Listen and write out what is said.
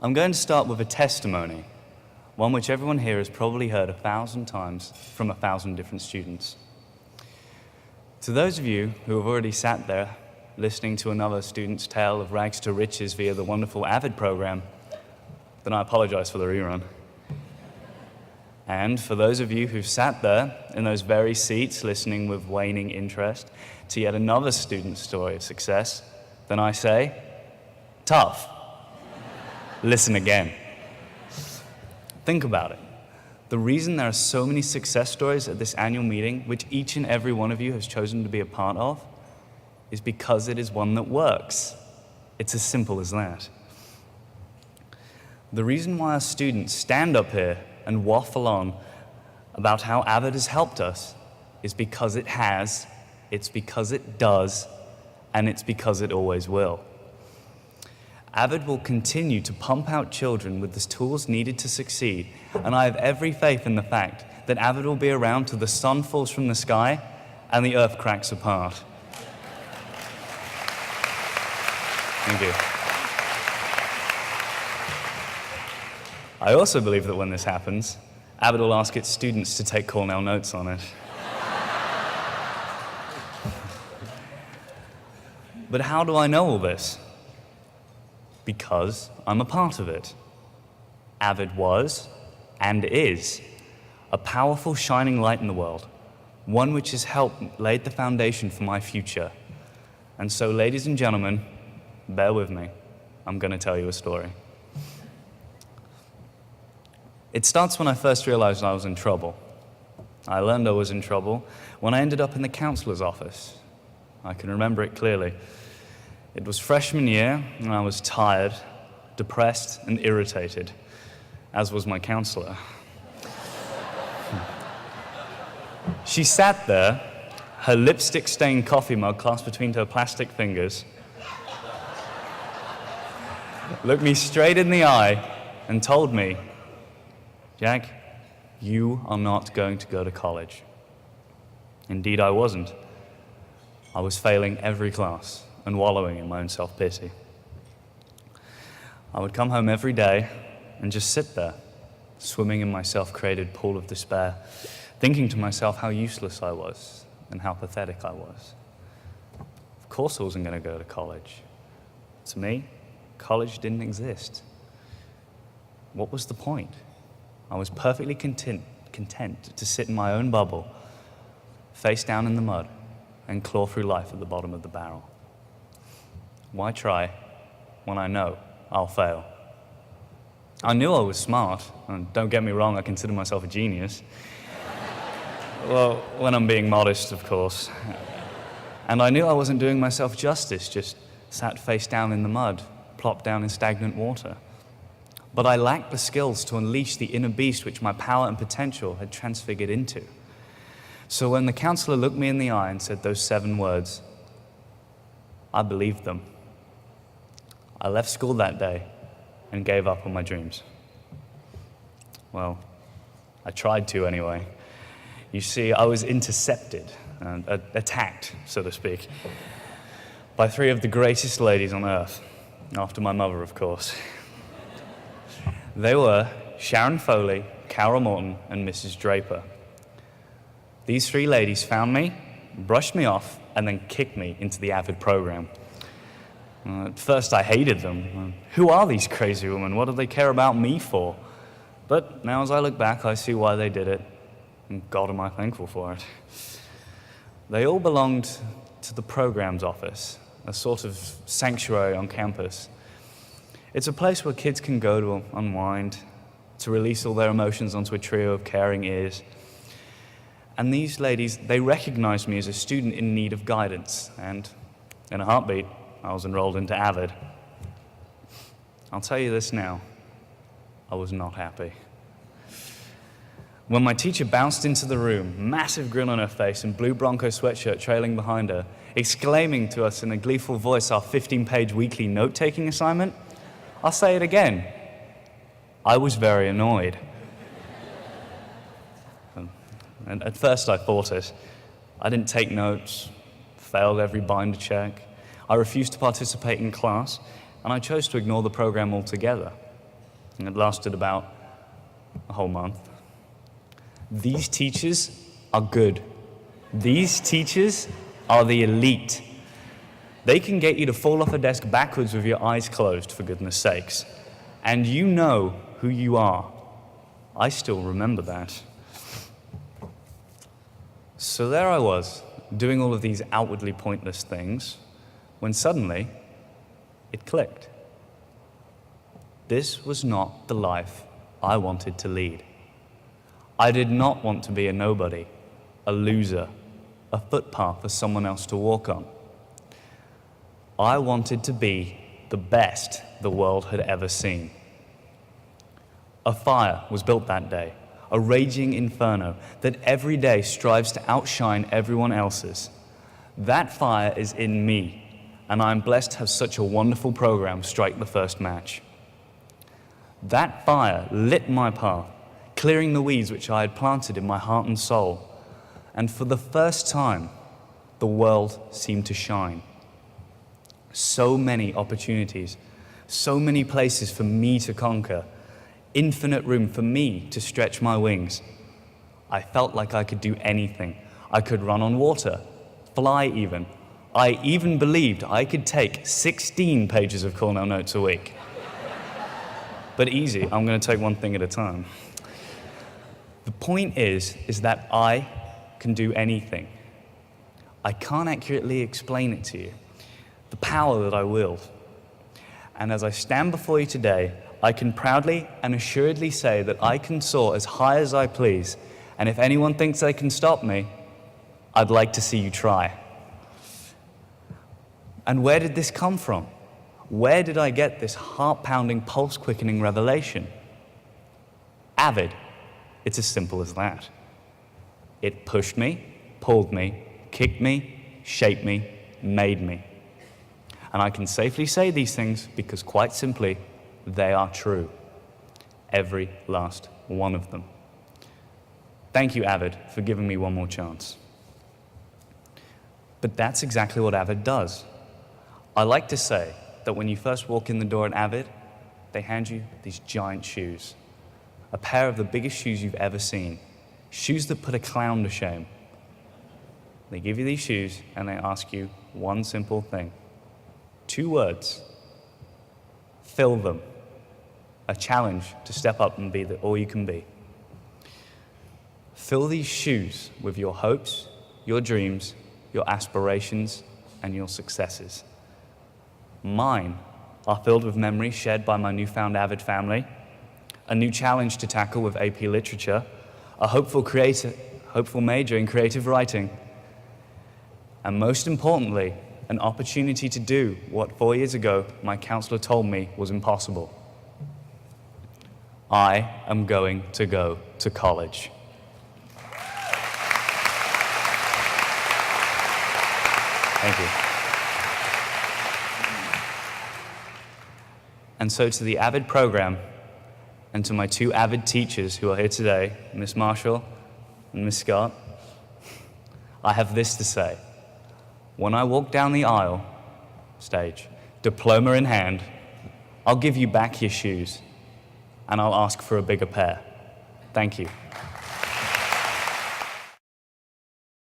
I'm going to start with a testimony, one which everyone here has probably heard 1,000 times from 1,000 different students. To those of you who have already sat there listening to another student's tale of rags to riches via the wonderful AVID program, then I apologize for the rerun. And for those of you who've sat there in those very seats listening with waning interest to yet another student's story of success, then I say, tough. Listen again. Think about it. The reason there are so many success stories at this annual meeting, which each and every one of you has chosen to be a part of, is because it is one that works. It's as simple as that. The reason why our students stand up here and waffle on about how AVID has helped us is because it has, it's because it does, and it's because it always will. AVID will continue to pump out children with the tools needed to succeed, and I have every faith in the fact that AVID will be around till the sun falls from the sky and the earth cracks apart. Thank you. I also believe that when this happens, AVID will ask its students to take Cornell notes on it. But how do I know all this? Because I'm a part of it. AVID was, and is, a powerful shining light in the world, one which has helped lay the foundation for my future. And so, ladies and gentlemen, bear with me. I'm going to tell you a story. It starts when I first realized I was in trouble. I learned I was in trouble when I ended up in the counselor's office. I can remember it clearly. It was freshman year, and I was tired, depressed, and irritated, as was my counselor. She sat there, her lipstick-stained coffee mug clasped between her plastic fingers, looked me straight in the eye, and told me, "Jack, you are not going to go to college." Indeed, I wasn't. I was failing every class and wallowing in my own self-pity. I would come home every day and just sit there, swimming in my self-created pool of despair, thinking to myself how useless I was and how pathetic I was. Of course I wasn't going to go to college. To me, college didn't exist. What was the point? I was perfectly content to sit in my own bubble, face down in the mud, and claw through life at the bottom of the barrel. Why try when I know I'll fail? I knew I was smart, and don't get me wrong, I consider myself a genius. Well, when I'm being modest, of course. And I knew I wasn't doing myself justice, just sat face down in the mud, plopped down in stagnant water. But I lacked the skills to unleash the inner beast which my power and potential had transfigured into. So when the counselor looked me in the eye and said those 7 words, I believed them. I left school that day and gave up on my dreams. Well, I tried to anyway. You see, I was intercepted, and attacked, so to speak, by 3 of the greatest ladies on earth, after my mother, of course. They were Sharon Foley, Carol Morton, and Mrs. Draper. These 3 ladies found me, brushed me off, and then kicked me into the AVID program. At first, I hated them. Who are these crazy women? What do they care about me for? But now as I look back, I see why they did it, and God am I thankful for it. They all belonged to the programs office, a sort of sanctuary on campus. It's a place where kids can go to unwind, to release all their emotions onto a trio of caring ears. And these ladies, they recognized me as a student in need of guidance, and in a heartbeat, I was enrolled into AVID. I'll tell you this now, I was not happy. When my teacher bounced into the room, massive grin on her face and blue Bronco sweatshirt trailing behind her, exclaiming to us in a gleeful voice our 15-page weekly note-taking assignment, I'll say it again, I was very annoyed. And at first I fought it. I didn't take notes, failed every binder check. I refused to participate in class, and I chose to ignore the program altogether. and it lasted about a whole month. These teachers are good. These teachers are the elite. They can get you to fall off a desk backwards with your eyes closed, for goodness sakes. And you know who you are. I still remember that. So there I was, doing all of these outwardly pointless things, when suddenly it clicked. This was not the life I wanted to lead. I did not want to be a nobody, a loser, a footpath for someone else to walk on. I wanted to be the best the world had ever seen. A fire was built that day, a raging inferno that every day strives to outshine everyone else's. That fire is in me, and I'm blessed to have such a wonderful program strike the first match. That fire lit my path, clearing the weeds which I had planted in my heart and soul, and for the first time, the world seemed to shine. So many opportunities, so many places for me to conquer, infinite room for me to stretch my wings. I felt like I could do anything. I could run on water, fly even. I even believed I could take 16 pages of Cornell notes a week. But easy, I'm going to take one thing at a time. The point is that I can do anything. I can't accurately explain it to you, the power that I wield. And as I stand before you today, I can proudly and assuredly say that I can soar as high as I please, and if anyone thinks they can stop me, I'd like to see you try. And where did this come from? Where did I get this heart-pounding, pulse-quickening revelation? AVID. It's as simple as that. It pushed me, pulled me, kicked me, shaped me, made me. And I can safely say these things because, quite simply, they are true. Every last one of them. Thank you, AVID, for giving me one more chance. But that's exactly what AVID does. I like to say that when you first walk in the door at AVID, they hand you these giant shoes. A pair of the biggest shoes you've ever seen. Shoes that put a clown to shame. They give you these shoes and they ask you one simple thing. 2 words. Fill them. A challenge to step up and be all you can be. Fill these shoes with your hopes, your dreams, your aspirations, and your successes. Mine are filled with memories shared by my newfound AVID family, a new challenge to tackle with AP Literature, a hopeful major in creative writing, and most importantly, an opportunity to do what 4 years ago my counselor told me was impossible. I am going to go to college. Thank you. And so to the AVID program, and to my 2 AVID teachers who are here today, Miss Marshall and Miss Scott, I have this to say. When I walk down the aisle, stage, diploma in hand, I'll give you back your shoes, and I'll ask for a bigger pair. Thank you.